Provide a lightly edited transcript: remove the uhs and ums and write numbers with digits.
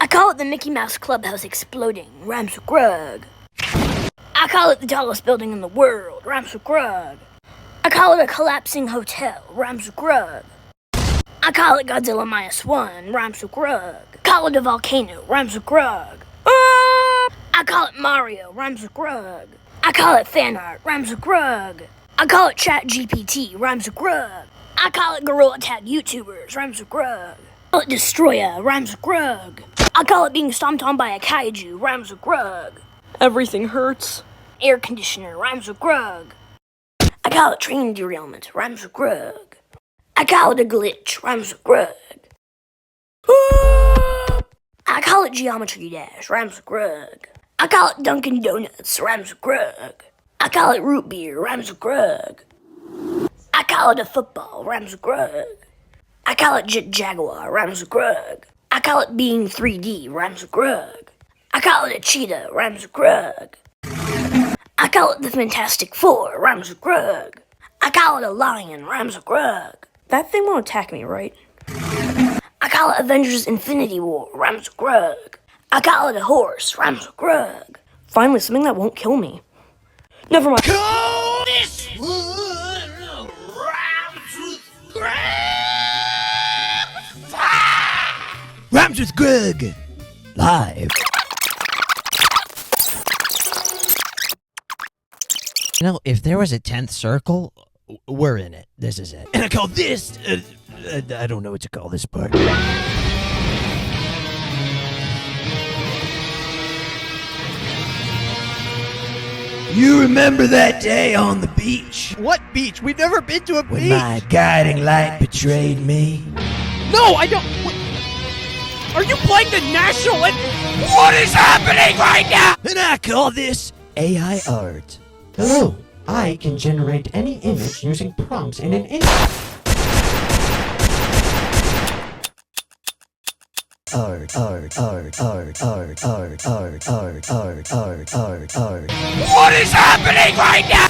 I call it the Mickey Mouse Clubhouse exploding, rhymes with grug. I call it the tallest building in the world, rhymes with grug. I call it a collapsing hotel, rhymes with grug. I call it Godzilla -1, rhymes with grug. Call it a volcano, rhymes with grug. I call it Mario, rhymes with grug. I call it fan art, rhymes with grug. I call it Chat GPT, rhymes with grug. I call it Gorilla Tag YouTubers, rhymes with grug. I call it Destroya, rhymes with grug. I call it being stomped on by a kaiju, rhymes with grug. Everything hurts. Air conditioner, rhymes with grug. I call it train derailment, rhymes with grug. I call it a glitch, rhymes with grug. I call it geometry dash, rhymes with grug. I call it Dunkin' Donuts, rhymes with grug. I call it root beer, rhymes with grug. I call it a football, rhymes with grug. I call it Jet Jaguar, rhymes with grug. I call it being 3D, rhymes with grug. I call it a cheetah, rhymes with grug. I call it the Fantastic Four, rhymes with grug. I call it a lion, rhymes with grug. That thing won't attack me, right? I call it Avengers Infinity War, rhymes with grug. I call it a horse, rhymes with grug. Finally, something that won't kill me. Never mind. Call this one rhymes with grug. Rhymes with grug. Live. You know, if there was a 10th circle, we're in it. This is it. And I call this... I don't know what to call this part. You remember that day on the beach? What beach? We've never been to a When beach. my guiding light betrayed me? No, I don't. Wait. Are you playing the national? What is happening right now? And I call this AI art. Hello, I can generate any image using prompts in an Art. What is happening right now?